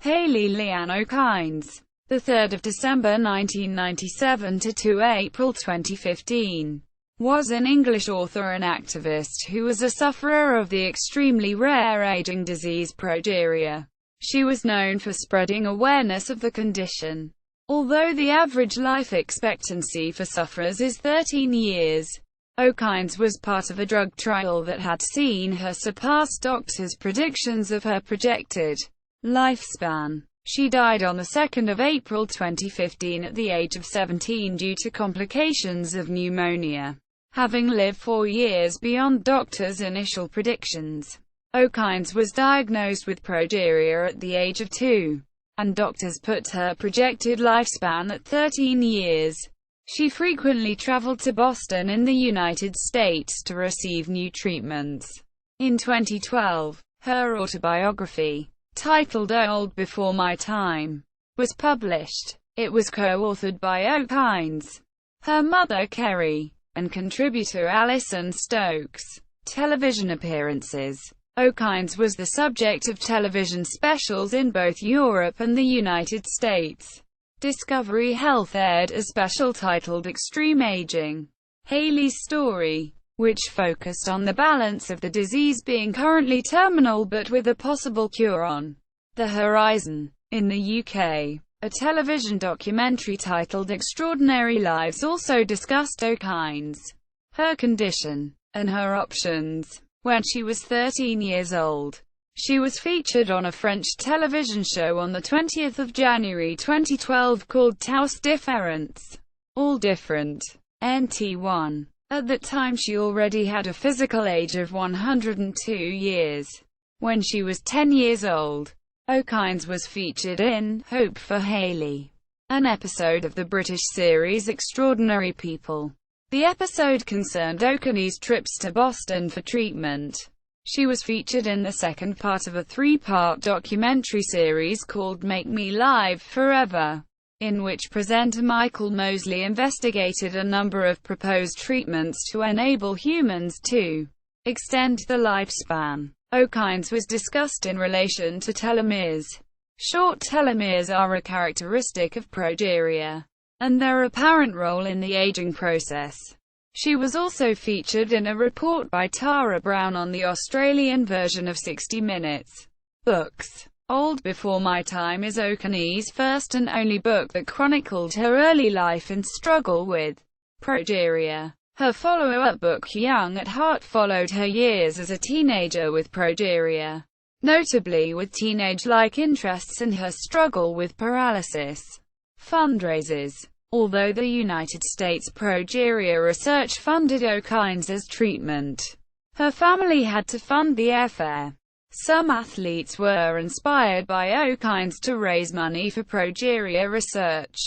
Hayley Leanne Okines, the 3rd of December 1997 to 2 April 2015, was an English author and activist who was a sufferer of the extremely rare aging disease progeria. She was known for spreading awareness of the condition. Although the average life expectancy for sufferers is 13 years, Okines was part of a drug trial that had seen her surpass doctors' predictions of her projected lifespan. She died on the 2nd of April 2015 at the age of 17 due to complications of pneumonia, having lived 4 years beyond doctors' initial predictions. Okines was diagnosed with progeria at the age of 2, and doctors put her projected lifespan at 13 years. She frequently traveled to Boston in the United States to receive new treatments. In 2012, her autobiography, titled Old Before My Time, was published. It was co-authored by Okines, her mother Kerry, and contributor Alison Stokes. Television appearances. Okines was the subject of television specials in both Europe and the United States. Discovery Health aired a special titled Extreme Aging: Hayley's Story, which focused on the balance of the disease being currently terminal but with a possible cure on the horizon. In the UK, a television documentary titled Extraordinary Lives also discussed Okines, her condition, and her options. When she was 13 years old, she was featured on a French television show on the 20th of January 2012 called Tous Différents, All Different, NT1. At that time she already had a physical age of 102 years. When she was 10 years old, Okines was featured in Hope for Hayley, an episode of the British series Extraordinary People. The episode concerned Okines' trips to Boston for treatment. She was featured in the second part of a 3-part documentary series called Make Me Live Forever, in which presenter Michael Mosley investigated a number of proposed treatments to enable humans to extend the lifespan. Okines was discussed in relation to telomeres. Short telomeres are a characteristic of progeria, and their apparent role in the aging process. She was also featured in a report by Tara Brown on the Australian version of 60 Minutes. Books. Old Before My Time is Okines' first and only book that chronicled her early life and struggle with progeria. Her follow-up book Young at Heart followed her years as a teenager with progeria, notably with teenage-like interests and her struggle with paralysis. Fundraisers. Although the United States Progeria Research funded Okines' treatment, her family had to fund the airfare. Some athletes were inspired by Okines to raise money for progeria research.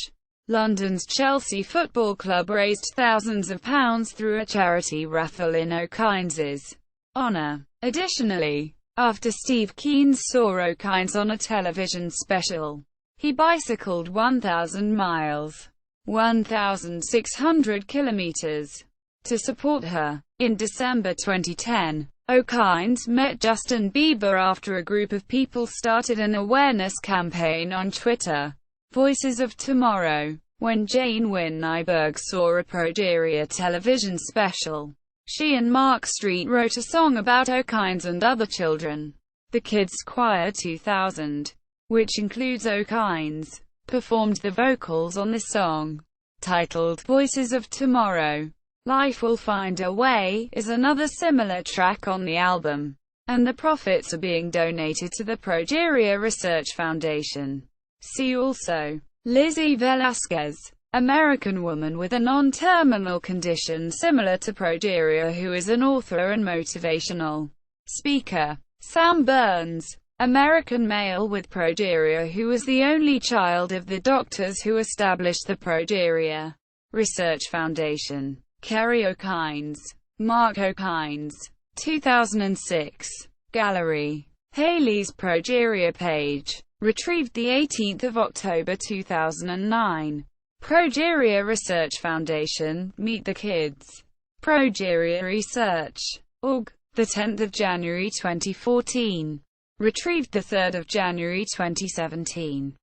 London's Chelsea Football Club raised thousands of pounds through a charity raffle in Okines' honour. Additionally, after Steve Keenes saw Okines on a television special, he bicycled 1,000 miles, 1,600 kilometers, to support her. In December 2010, Okines met Justin Bieber after a group of people started an awareness campaign on Twitter, Voices of Tomorrow. When Jane Wynne Nyberg saw a progeria television special, she and Mark Street wrote a song about Okines and other children. The Kids Choir 2000, which includes Okines, performed the vocals on this song. Titled Voices of Tomorrow, Life Will Find a Way is another similar track on the album, and the profits are being donated to the Progeria Research Foundation. See also Lizzie Velasquez, American woman with a non-terminal condition similar to progeria who is an author and motivational speaker. Sam Burns, American male with progeria who was the only child of the doctors who established the Progeria Research Foundation. Kerry Okines, Mark Okines, 2006. Gallery. Hayley's Progeria page. Retrieved 18 October 2009. Progeria Research Foundation, Meet the Kids. Progeria Research. Org. 10 January 2014. Retrieved 3 January 2017.